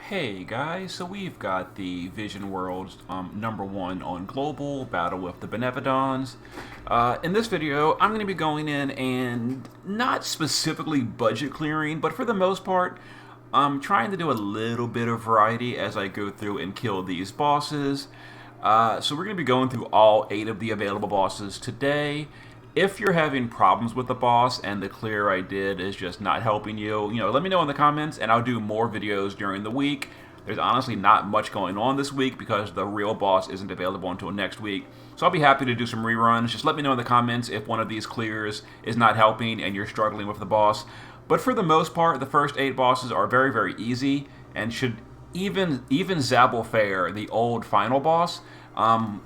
Hey guys, so we've got the Vision World's #1 on global battle with the Benevodons. In this video, I'm going to be going in and not specifically budget clearing, but for the most part, I'm trying to do a little bit of variety as I go through and kill these bosses. So we're going to be going through all 8 of the available bosses today. If you're having problems with the boss and the clear I did is just not helping you, let me know in the comments and I'll do more videos during the week. There's honestly not much going on this week because the real boss isn't available until next week. So I'll be happy to do some reruns. Just let me know in the comments if one of these clears is not helping and you're struggling with the boss. But for the most part, the first 8 bosses are very, very easy and should even Zable Fahr, the old final boss,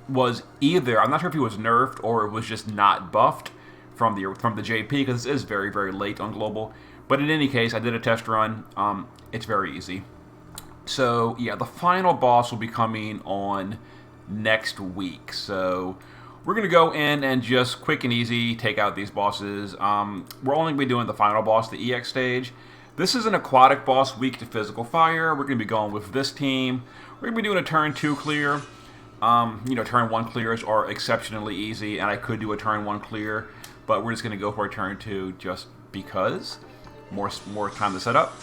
was either, I'm not sure if he was nerfed or it was just not buffed from the JP, because this is very, very late on global. But in any case, I did a test run. It's very easy. So yeah, the final boss will be coming on next week. So we're going to go in and just quick and easy take out these bosses. We're only going to be doing the final boss, the EX stage. This is an aquatic boss, weak to physical fire. We're going to be going with this team. We're going to be doing a turn 2 clear. Turn 1 clears are exceptionally easy, and I could do a turn 1 clear, but we're just going to go for a turn 2 just because. More time to set up.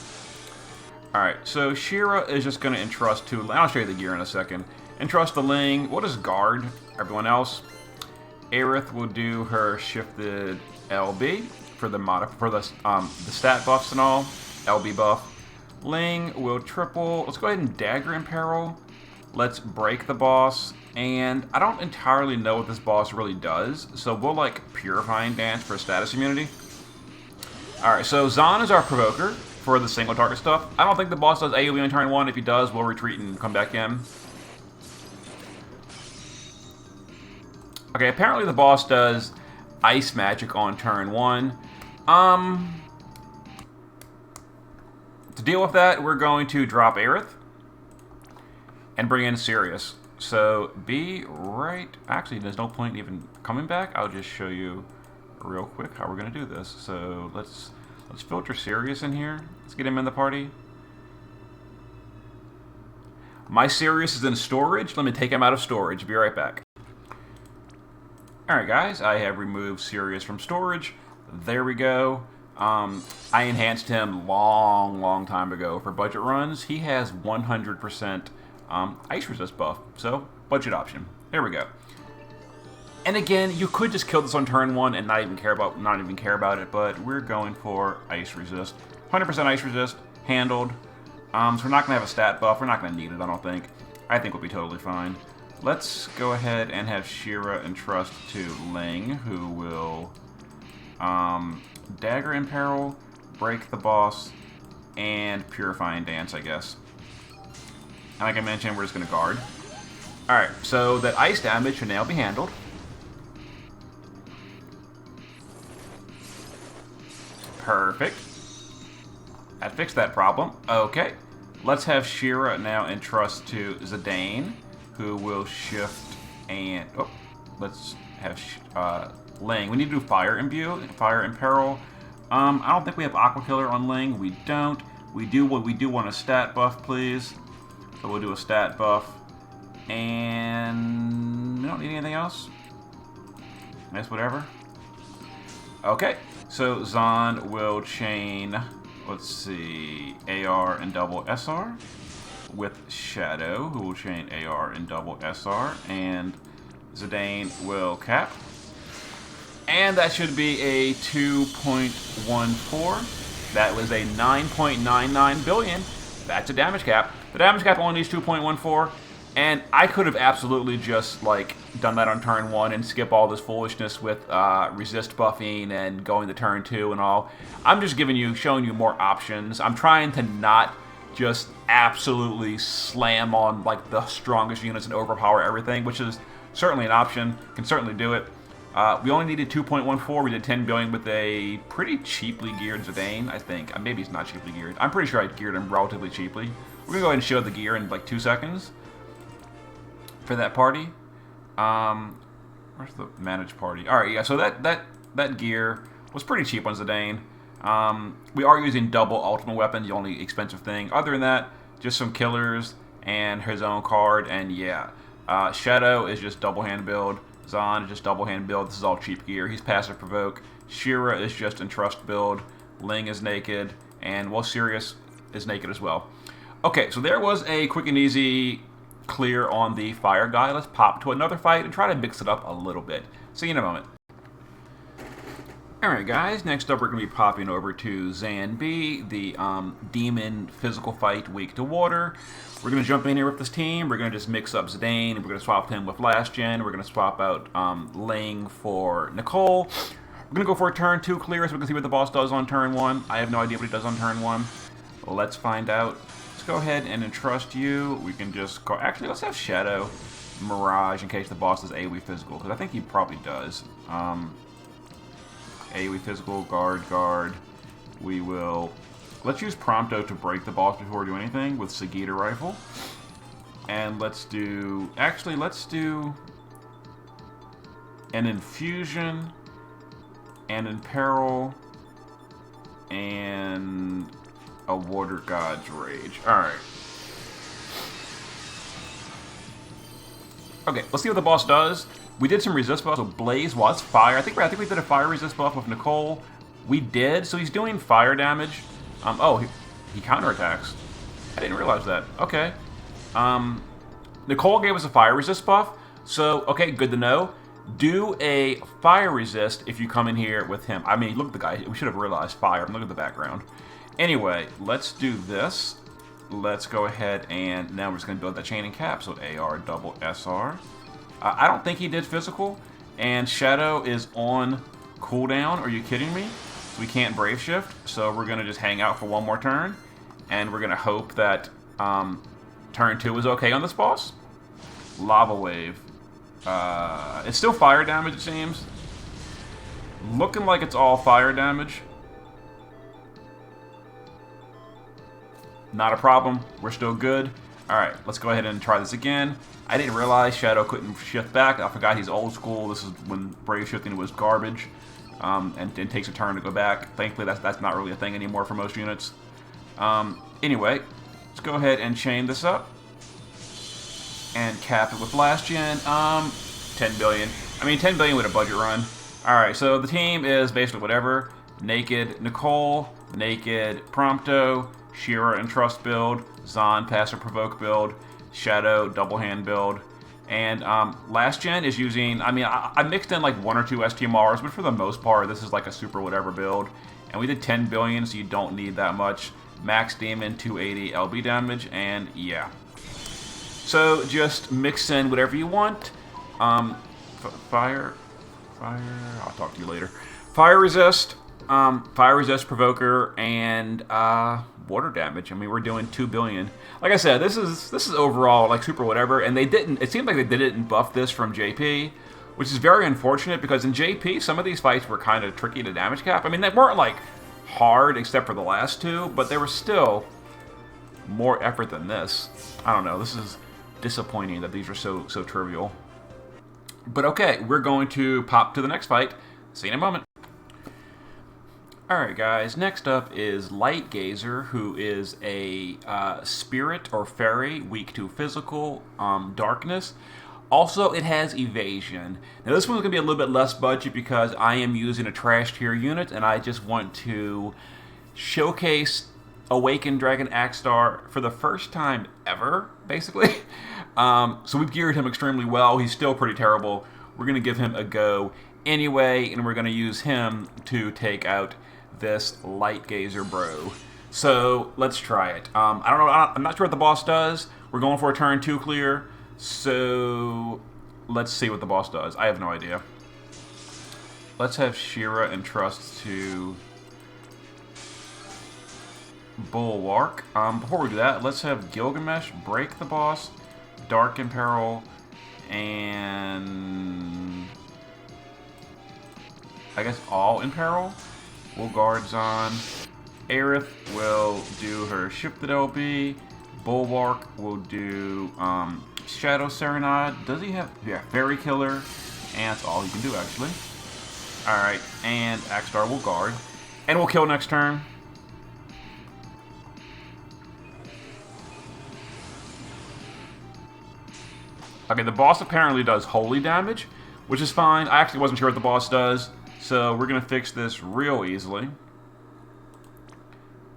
Alright, so Shira is just going to entrust to, I'll show you the gear in a second. Entrust the Ling. What is guard? Everyone else. Aerith will do her shifted LB for the stat buffs and all. LB buff. Ling will triple. Let's go ahead and dagger in peril. Let's break the boss, and I don't entirely know what this boss really does, so we'll like Purifying Dance for status immunity. Alright, so Xan is our provoker for the single target stuff. I don't think the boss does AoE on turn 1. If he does, we'll retreat and come back in. Okay, apparently the boss does ice magic on turn 1. To deal with that, we're going to drop Aerith and bring in Sirius. So be right. Actually, there's no point even coming back. I'll just show you real quick how we're gonna do this. So let's filter Sirius in here. Let's get him in the party. My Sirius is in storage. Let me take him out of storage. Be right back. Alright guys, I have removed Sirius from storage. There we go. I enhanced him long time ago for budget runs. He has 100% ice resist buff, so budget option. There we go. And again, you could just kill this on turn 1 and not even care about it, but we're going for ice resist. 100% ice resist, handled. So we're not gonna have a stat buff. We're not gonna need it, I don't think. I think we'll be totally fine. Let's go ahead and have Shira entrust to Ling, who will dagger in peril, break the boss, and Purifying Dance, I guess. And like I mentioned, we're just going to guard. Alright, so that ice damage should now be handled. Perfect. That fixed that problem. Okay. Let's have Shira now entrust to Zidane, who will shift and... Oh, let's have Ling. We need to do Fire Imbue, Fire in Peril. I don't think we have Aqua Killer on Ling. We don't. We do want a stat buff, please. So we'll do a stat buff. And we don't need anything else. Nice, whatever. Okay. So Xan will chain, let's see, AR and double SR with Shadow, who will chain AR and double SR. And Zidane will cap. And that should be a 2.14. That was a 9.99 billion. That's a damage cap. The damage cap only needs 2.14, and I could have absolutely just like done that on turn 1 and skip all this foolishness with resist buffing and going to turn 2 and all. I'm just showing you more options. I'm trying to not just absolutely slam on like the strongest units and overpower everything, which is certainly an option. Can certainly do it. We only needed 2.14. We did 10 billion with a pretty cheaply geared Zidane, I think. Maybe it's not cheaply geared. I'm pretty sure I geared him relatively cheaply. We're going to go ahead and show the gear in like 2 seconds for that party. Where's the managed party? Alright, yeah, so that gear was pretty cheap on Zidane. We are using double ultimate weapon, the only expensive thing. Other than that, just some killers and his own card, and yeah. Shadow is just double hand build. Xan is just double hand build. This is all cheap gear. He's passive provoke. Shira is just entrust build. Ling is naked, and well, Sirius is naked as well. Okay, so there was a quick and easy clear on the fire guy. Let's pop to another fight and try to mix it up a little bit. See you in a moment. Alright guys, next up we're going to be popping over to Xan Bie, the demon physical fight weak to water. We're going to jump in here with this team. We're going to just mix up Zidane, and we're going to swap him with last gen. We're going to swap out Ling for Nicole. We're going to go for a turn 2 clear so we can see what the boss does on turn 1. I have no idea what he does on turn 1. Well, let's find out. Let's go ahead and entrust you. We can just go... Actually, let's have Shadow Mirage in case the boss does AoE physical, because I think he probably does. AoE physical, guard. We will... Let's use Prompto to break the boss before we do anything with Sagita Rifle. And let's do... Actually, let's do... an Infusion, an Imperil, and a Water God's Rage. Alright. Okay, let's see what the boss does. We did some resist buffs, so Blaze was fire. I think we did a fire resist buff with Nicole. We did, so he's doing fire damage. Oh, he counterattacks. I didn't realize that. Okay. Nicole gave us a fire resist buff, so, okay, good to know. Do a fire resist if you come in here with him. I mean, look at the guy. We should have realized fire. Look at the background. Anyway, let's do this. Let's go ahead and now we're just going to build that chain and cap. So AR double SR. I don't think he did physical. And Shadow is on cooldown. Are you kidding me? We can't Brave Shift. So we're going to just hang out for one more turn. And we're going to hope that turn 2 is okay on this boss. Lava Wave. It's still fire damage, it seems. Looking like it's all fire damage. Not a problem. We're still good. Alright, let's go ahead and try this again. I didn't realize Shadow couldn't shift back. I forgot he's old school. This is when Brave Shifting was garbage. And it takes a turn to go back. Thankfully, that's not really a thing anymore for most units. Anyway, let's go ahead and chain this up. And cap it with last gen. 10 billion. I mean, 10 billion with a budget run. Alright, so the team is basically whatever. Naked Nicole, Naked Prompto, Shira and Trust build, Xan passive provoke build, Shadow double hand build, and last gen is using, I mean, I mixed in like 1 or 2 STMRs, but for the most part, this is like a super whatever build. And we did 10 billion, so you don't need that much. Max Demon, 280 LB damage, and yeah. So just mix in whatever you want. Fire, I'll talk to you later. Fire resist, provoker, and water damage. I mean, we're doing 2 billion. Like I said, this is overall like super whatever, and they didn't. It seemed like they didn't buff this from JP, which is very unfortunate because in JP some of these fights were kind of tricky to damage cap. I mean, they weren't like hard except for the last 2, but they were still more effort than this. I don't know. This is disappointing that these are so trivial. But okay, we're going to pop to the next fight. See you in a moment. Alright guys, next up is Lightgazer, who is a spirit or fairy, weak to physical, darkness. Also, it has evasion. Now this one's going to be a little bit less budget because I am using a trash tier unit and I just want to showcase Awakened Dragon Axstar for the first time ever, basically. So we've geared him extremely well. He's still pretty terrible. We're going to give him a go anyway, and we're going to use him to take out this Lightgazer bro. So let's try it. I don't know. I'm not sure what the boss does. We're going for a turn 2 clear. So let's see what the boss does. I have no idea. Let's have Shira entrust to Bulwark. Before we do that, let's have Gilgamesh break the boss, Dark Imperil, and I guess all Imperil. We'll guard Xan. Aerith will do her shifted LB. Bulwark will do Shadow Serenade. Does he have... Yeah, Fairy Killer. And that's all he can do, actually. Alright, and Axstar will guard. And we'll kill next turn. Okay, the boss apparently does holy damage, which is fine. I actually wasn't sure what the boss does, so we're going to fix this real easily.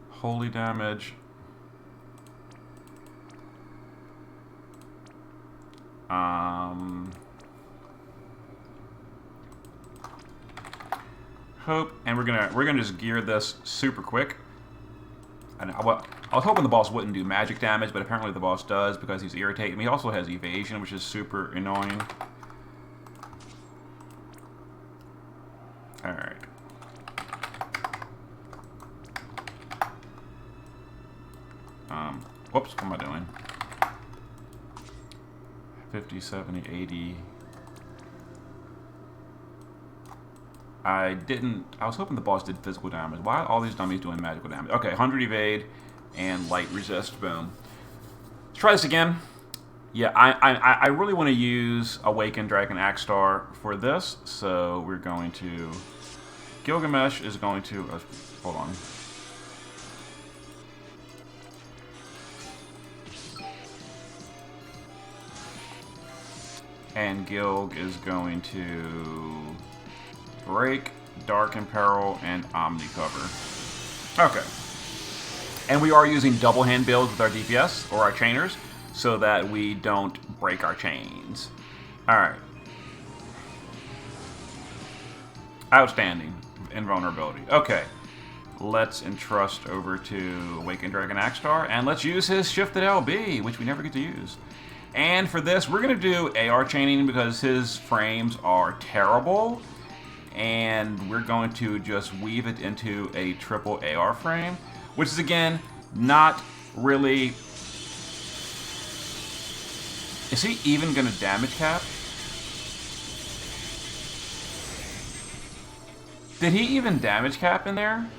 Holy damage. Hope, and we're gonna just gear this super quick. And I was hoping the boss wouldn't do magic damage, but apparently the boss does because he's irritating me. He also has evasion, which is super annoying. All right. Whoops, what am I doing? 50, 70, 80. I was hoping the boss did physical damage. Why are all these dummies doing magical damage? Okay, 100 evade and light resist. Boom. Let's try this again. Yeah, I really want to use Awakened Dragon Axstar for this. So we're going to... Gilgamesh is going to... hold on. And Gilg is going to break, darken peril, and omni cover. Okay. And we are using double hand builds with our DPS or our chainers so that we don't break our chains. Alright. Outstanding. Invulnerability. Okay. Let's entrust over to Awakened Dragon Axstar and let's use his shifted LB, which we never get to use. And for this, we're going to do AR chaining because his frames are terrible. And we're going to just weave it into a triple AR frame, which is, again, not really... Is he even going to damage cap? Did he even damage cap in there?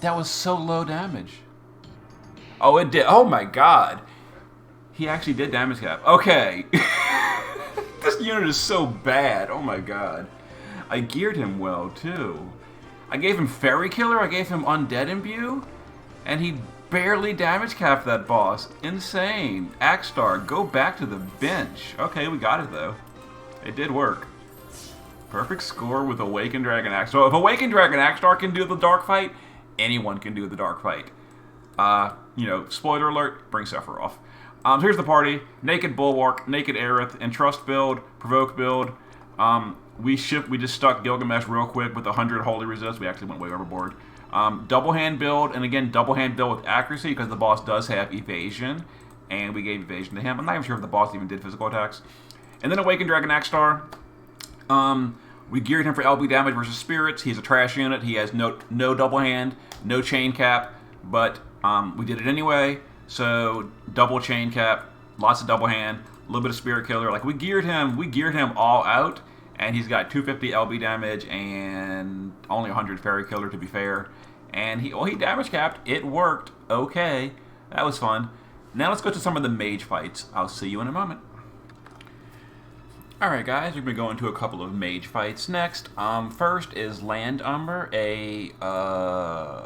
That was so low damage. Oh, it did. Oh my god. He actually did damage cap. Okay. This unit is so bad. Oh my god. I geared him well, too. I gave him Fairy Killer. I gave him Undead Imbue. And he barely damage capped that boss. Insane. Axstar, go back to the bench. Okay, we got it, though. It did work. Perfect score with Awakened Dragon Axstar. So if Awakened Dragon Axstar can do the dark fight, anyone can do the dark fight. You know, spoiler alert, bring Sephiroth. So here's the party. Naked Bulwark, Naked Aerith, Entrust build, Provoke build. We just stuck Gilgamesh real quick with 100 Holy Resist. We actually went way overboard. Double hand build, and again, double hand build with accuracy because the boss does have evasion. And we gave evasion to him. I'm not even sure if the boss even did physical attacks. And then Awakened Dragon Axstar. We geared him for LB damage versus spirits. He's a trash unit. He has no double hand, no chain cap, but we did it anyway. So double chain cap, lots of double hand, a little bit of spirit killer. Like we geared him all out, and he's got 250 LB damage and only 100 fairy killer to be fair. And he damage capped. It worked. Okay, that was fun. Now let's go to some of the mage fights. I'll see you in a moment. Alright guys, we're going to go into a couple of mage fights next. First is Land Umber, a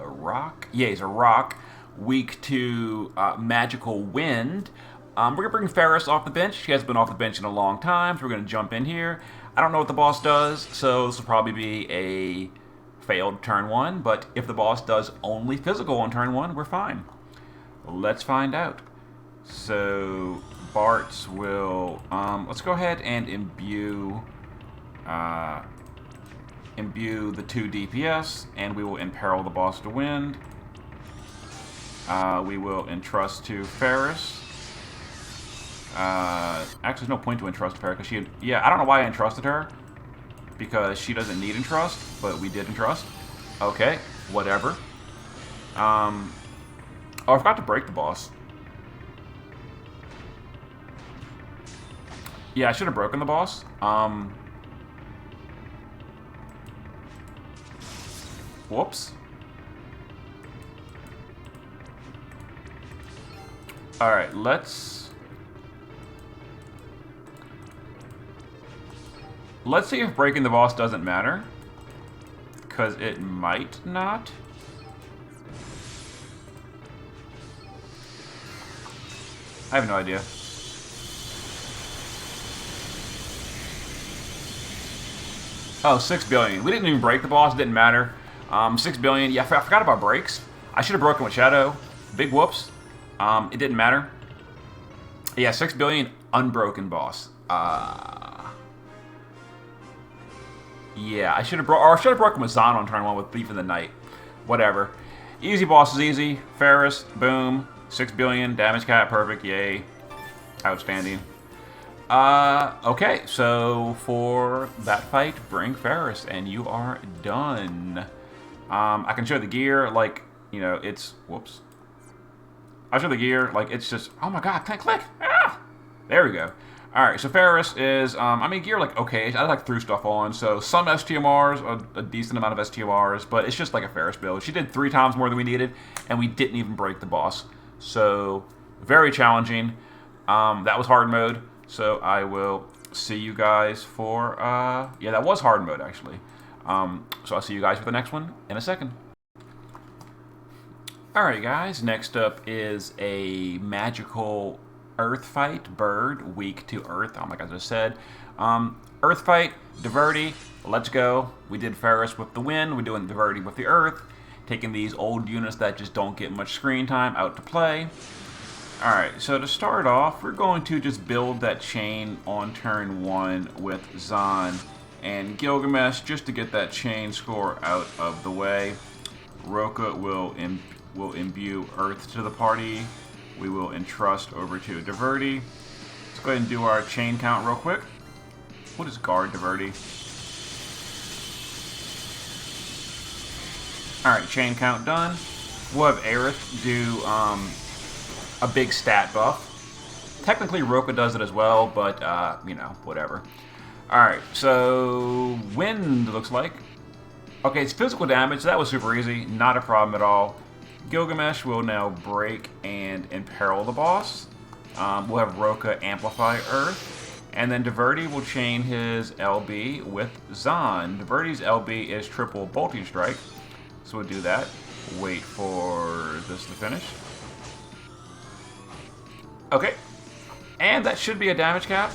rock. Yeah, he's a rock. Weak to magical wind. We're going to bring Ferris off the bench. She hasn't been off the bench in a long time, so we're going to jump in here. I don't know what the boss does, so this will probably be a failed turn 1, but if the boss does only physical on turn 1, we're fine. Let's find out. So Bart's will, let's go ahead and imbue the 2 DPS, and we will imperil the boss to wind. We will entrust to Ferris. Actually, there's no point to entrust her because I don't know why I entrusted her because she doesn't need entrust, but we did entrust. Okay, whatever. Oh, I forgot to break the boss. Yeah, I should have broken the boss. Whoops. Alright, let's see if breaking the boss doesn't matter. Because it might not. I have no idea. Oh, 6 billion. We didn't even break the boss. It didn't matter. 6 billion. Yeah, I forgot about breaks. I should have broken with Shadow. Big whoops. It didn't matter. Yeah, 6 billion unbroken boss. Yeah, I should have broken with Xan on turn 1 with Thief in the Night. Whatever. Easy boss is easy. Ferris, boom. 6 billion damage cap, perfect. Yay. Outstanding. Okay, so for that fight, bring Ferris, and you are done. I can show the gear, like, you know, it's, whoops. I'll show the gear, like, it's just, oh my god, can I click? Ah! There we go. Alright, so Ferris is, I mean, gear, like, okay, I like threw stuff on, so some STMRs, a decent amount of STMRs, but it's just like a Ferris build. She did 3 times more than we needed, and we didn't even break the boss. So, very challenging. That was hard mode. So I will see you guys for, yeah, that was hard mode, actually. So I'll see you guys for the next one in a second. Alright, guys, next up is a magical Earth fight. Bird, weak to Earth, like I just said. Earth fight, Diverty, let's go. We did Ferris with the wind, we're doing Diverty with the Earth. Taking these old units that just don't get much screen time out to play. Alright, so to start off, we're going to just build that chain on turn 1 with Xan and Gilgamesh just to get that chain score out of the way. Roka will imbue Earth to the party. We will entrust over to Diverty. Let's go ahead and do our chain count real quick. We'll just guard Diverty. Alright, chain count done. We'll have Aerith do a big stat buff. Technically, Roka does it as well, but, you know, whatever. Alright, so wind looks like. Okay, it's physical damage. That was super easy. Not a problem at all. Gilgamesh will now break and imperil the boss. We'll have Roka amplify Earth. And then Diverty will chain his LB with Xan. Diverty's LB is triple bolting strike. So we'll do that. Wait for this to finish. Okay. And that should be a damage cap.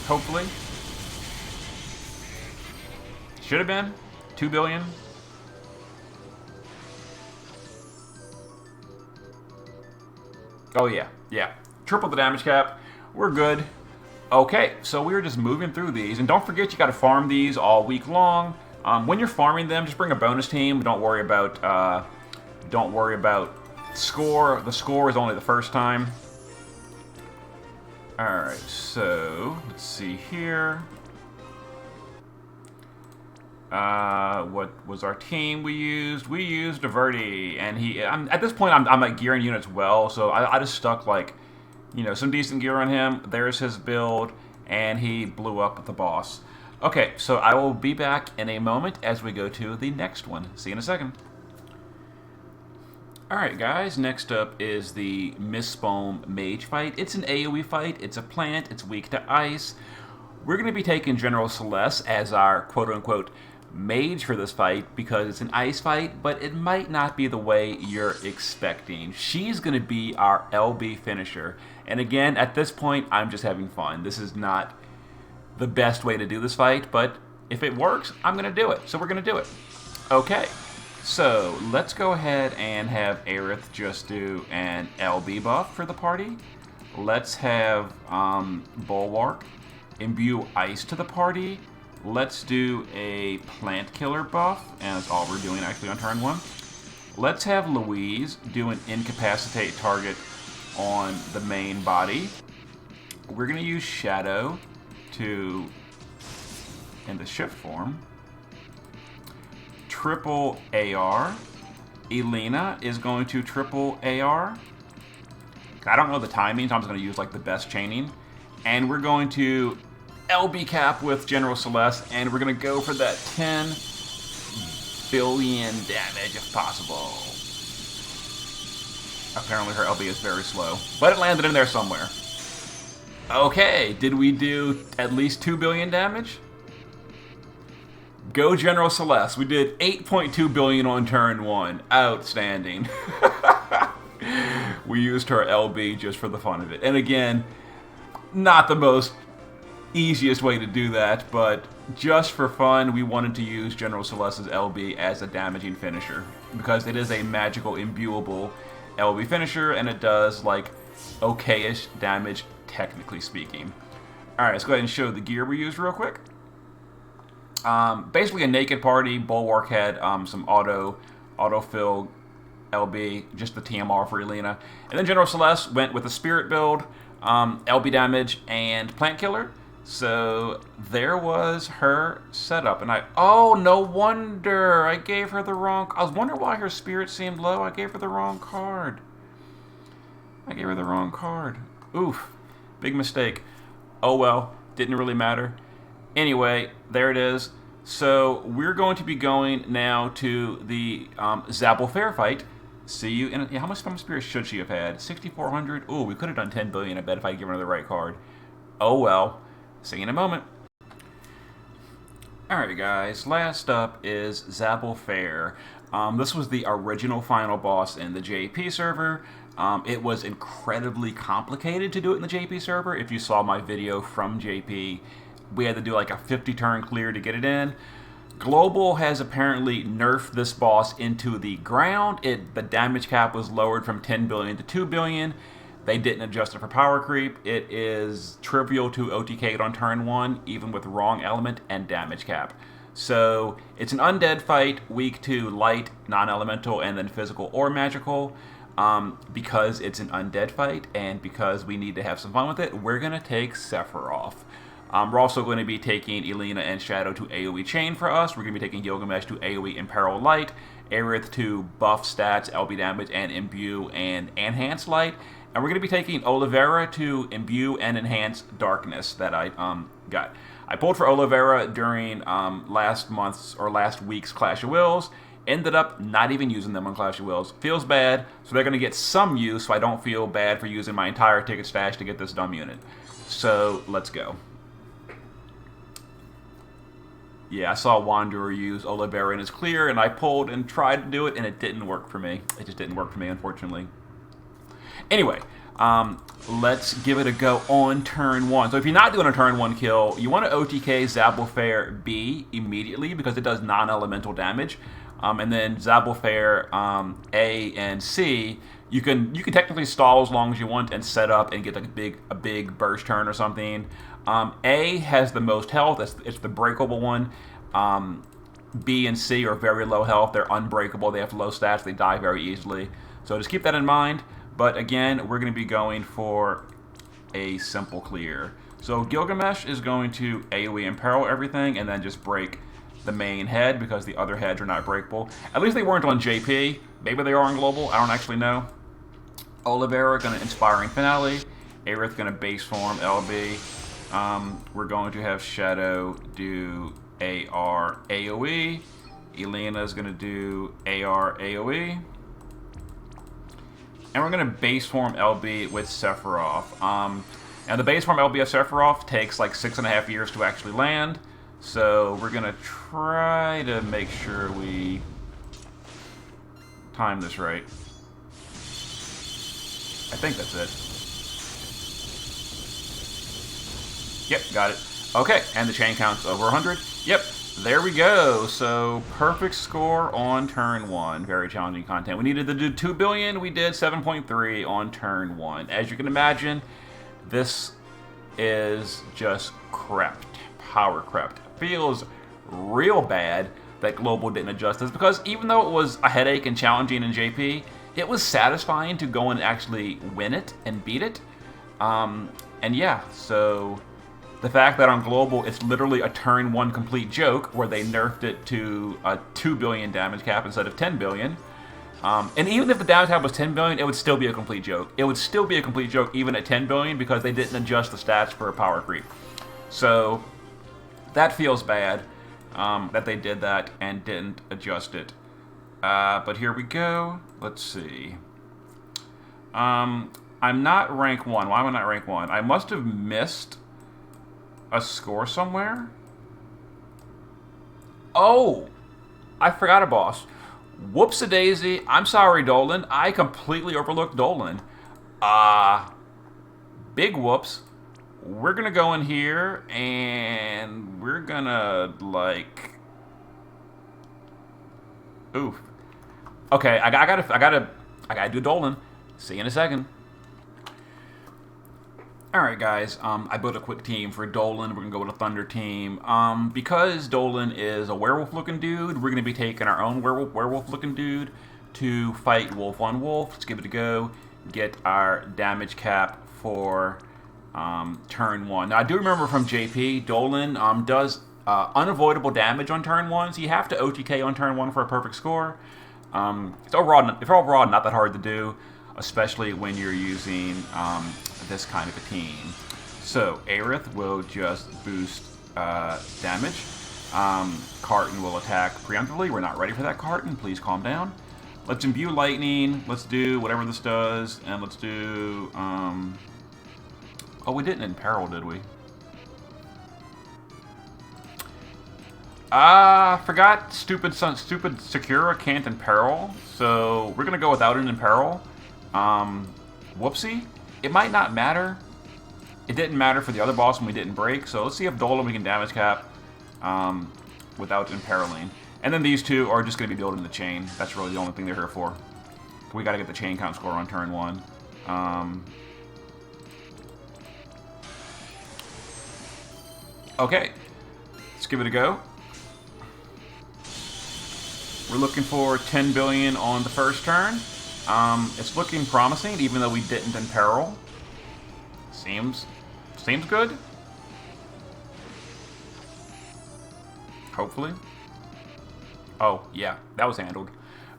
Hopefully. Should have been. 2 billion. Oh yeah. Yeah. Triple the damage cap. We're good. Okay. So we're just moving through these. And don't forget you got to farm these all week long. When you're farming them, just bring a bonus team. Don't worry about score. The score is only the first time. Alright, so let's see here. What was our team we used? We used Diverty, and at this point I'm like gearing units well, so I just stuck like, you know, some decent gear on him. There's his build, and he blew up with the boss. Okay, so I will be back in a moment as we go to the next one. See you in a second. Alright guys, next up is the Mispolm mage fight. It's an AoE fight, it's a plant, it's weak to ice. We're going to be taking General Celeste as our quote-unquote mage for this fight because it's an ice fight, but it might not be the way you're expecting. She's going to be our LB finisher. And again, at this point, I'm just having fun. This is not the best way to do this fight, but if it works, I'm going to do it. So we're going to do it. Okay, so let's go ahead and have Aerith just do an LB buff for the party. Let's have Bulwark imbue ice to the party. Let's do a plant killer buff, and that's all we're doing actually on turn 1. Let's have Louise do an incapacitate target on the main body. We're going to use Shadow in the shift form. Triple AR. Elena is going to triple AR. I don't know the timing, so I'm just going to use like the best chaining. And we're going to LB cap with General Celeste, and we're going to go for that 10 billion damage if possible. Apparently her LB is very slow, but it landed in there somewhere. Okay, did we do at least 2 billion damage? Go General Celeste. We did 8.2 billion on turn 1. Outstanding. We used her LB just for the fun of it. And again, not the most easiest way to do that, but just for fun, we wanted to use General Celeste's LB as a damaging finisher, because it is a magical imbuable LB finisher, and it does, like, okay-ish damage, technically speaking. Alright, let's go ahead and show the gear we used real quick. Basically a naked party. Bulwark had some autofill LB, just the TMR for Elena. And then General Celeste went with a spirit build, LB damage, and plant killer. So there was her setup. And oh, no wonder I gave her the wrong. I was wondering why her spirit seemed low. I gave her the wrong card. Oof, big mistake. Oh well, didn't really matter. Anyway, there it is. So we're going to be going now to the Zable Fahr fight. See you in how much Femme Spirit should she have had? 6,400? Ooh, we could have done 10 billion, I bet, if I given her the right card. Oh well. See you in a moment. Alright guys, last up is Zable Fahr. This was the original final boss in the JP server. It was incredibly complicated to do it in the JP server. If you saw my video from JP, we had to do like a 50-turn clear to get it in. Global has apparently nerfed this boss into the ground. The damage cap was lowered from 10 billion to 2 billion. They didn't adjust it for power creep. It is trivial to OTK it on turn 1, even with wrong element and damage cap. So it's an undead fight, weak to light, non-elemental, and then physical or magical. Because it's an undead fight and because we need to have some fun with it, we're going to take Sephiroth. We're also going to be taking Elena and Shadow to AoE Chain for us. We're going to be taking Gilgamesh to AoE Imperil Light, Aerith to buff stats, LB damage, and imbue and enhance light. And we're going to be taking Olivera to imbue and enhance darkness that I got. I pulled for Olivera during last week's Clash of Wills. Ended up not even using them on Clash of Wills. Feels bad, so they're going to get some use, so I don't feel bad for using my entire ticket stash to get this dumb unit. So, let's go. Yeah, I saw Wanderer use Olivera in his clear, and I pulled and tried to do it, and it didn't work for me. It just didn't work for me, unfortunately. Anyway, let's give it a go on turn 1. So if you're not doing a turn 1 kill, you want to OTK Zable Fahr B immediately, because it does non-elemental damage. And then Zable Fahr A and C, you can technically stall as long as you want and set up and get like a big burst turn or something. A has the most health. It's the breakable one. B and C are very low health. They're unbreakable. They have low stats. They die very easily. So just keep that in mind. But again, we're going to be going for a simple clear. So Gilgamesh is going to AoE Imperil everything and then just break the main head because the other heads are not breakable. At least they weren't on JP. Maybe they are on Global. I don't actually know. Olivera going to Inspiring Finale. Aerith going to base form LB. We're going to have Shadow do AR AoE. Elena is going to do AR AoE. And we're going to base form LB with Sephiroth. And the base form LB of Sephiroth takes like 6.5 years to actually land. So we're going to try to make sure we time this right. I think that's it. Yep, got it. Okay, and the chain count's over 100. Yep, there we go. So perfect score on turn 1. Very challenging content. We needed to do 2 billion. We did 7.3 on turn 1. As you can imagine, this is just crept. Power crept. Feels real bad that Global didn't adjust this, because even though it was a headache and challenging in JP, it was satisfying to go and actually win it and beat it. And yeah, so the fact that on Global it's literally a turn 1 complete joke where they nerfed it to a 2 billion damage cap instead of 10 billion. And even if the damage cap was 10 billion, it would still be a complete joke. It would still be a complete joke even at 10 billion because they didn't adjust the stats for power creep. So that feels bad that they did that and didn't adjust it. But here we go. Let's see. I'm not rank 1. Why am I not rank 1? I must have missed a score somewhere. Oh! I forgot a boss. Whoops-a-daisy. I'm sorry, Dolan. I completely overlooked Dolan. Big whoops. We're gonna go in here and we're gonna like. Oof. Okay, I gotta do Dolan. See you in a second. Alright guys, I built a quick team for Dolan. We're going to go with a Thunder team. Because Dolan is a werewolf-looking dude, we're going to be taking our own werewolf-looking dude to fight wolf on wolf. Let's give it a go. Get our damage cap for turn 1. Now, I do remember from JP, Dolan does unavoidable damage on turn 1, so you have to OTK on turn 1 for a perfect score. It's overall not that hard to do, especially when you're using this kind of a team. So Aerith will just boost damage. Carton will attack preemptively. We're not ready for that, Carton. Please calm down. Let's imbue lightning. Let's do whatever this does, and let's do. Oh, we didn't imperil, did we? Forgot. Stupid Sakura can't imperil, so we're gonna go without an imperil. Whoopsie. It might not matter. It didn't matter for the other boss when we didn't break, so let's see if Dolan we can damage cap without imperiling. And then these two are just going to be building the chain. That's really the only thing they're here for. We got to get the chain count score on turn 1. Okay, let's give it a go. We're looking for 10 billion on the first turn. It's looking promising, even though we didn't imperil. Seems good. Hopefully. Oh, yeah, that was handled.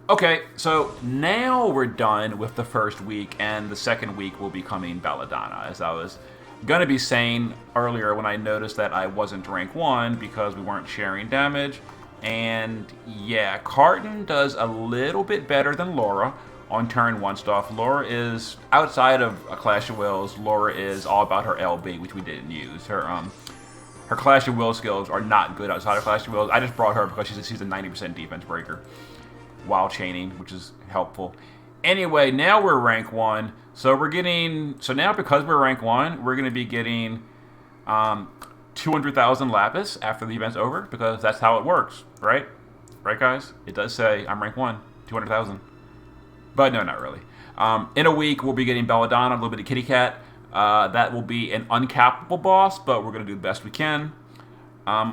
Okay, so now we're done with the first week, and the second week will be coming Belladonna, as I was going to be saying earlier when I noticed that I wasn't rank 1 because we weren't sharing damage. And yeah, Carton does a little bit better than Laura on turn 1 stuff. Laura is, outside of a Clash of Wills, Laura is all about her LB, which we didn't use. Her Clash of Wills skills are not good outside of Clash of Wills. I just brought her because she's a 90% defense breaker while chaining, which is helpful. Anyway, now we're rank 1. So now because we're rank 1, we're going to be getting 200,000 lapis after the event's over, because that's how it works, right? Right, guys? It does say I'm rank 1, 200,000. But no, not really. In a week, we'll be getting Belladonna, a little bit of Kitty Cat. That will be an uncappable boss, but we're going to do the best we can.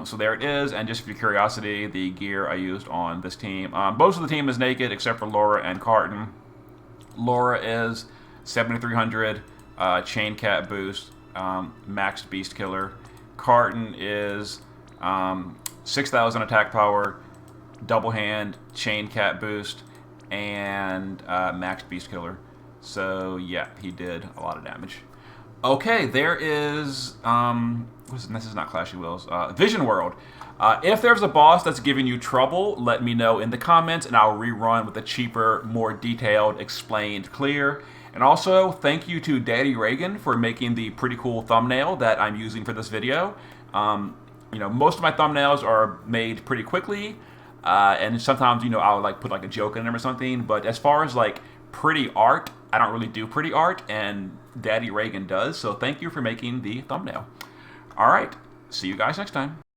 So there it is. And just for your curiosity, the gear I used on this team. Most of the team is naked, except for Laura and Carton. Laura is 7,300 chain cat boost, maxed beast killer. Carton is 6,000 attack power, double hand, chain cat boost, and maxed beast killer. So yeah, he did a lot of damage. Okay, there is this is not Clash of Wills. Vision World. If there's a boss that's giving you trouble, let me know in the comments, and I'll rerun with a cheaper, more detailed, explained, clear. And also, thank you to Daddy Raegen for making the pretty cool thumbnail that I'm using for this video. You know, most of my thumbnails are made pretty quickly, and sometimes, you know, I'll like put like a joke in them or something. But as far as like pretty art, I don't really do pretty art, and Daddy Raegen does. So thank you for making the thumbnail. All right, see you guys next time.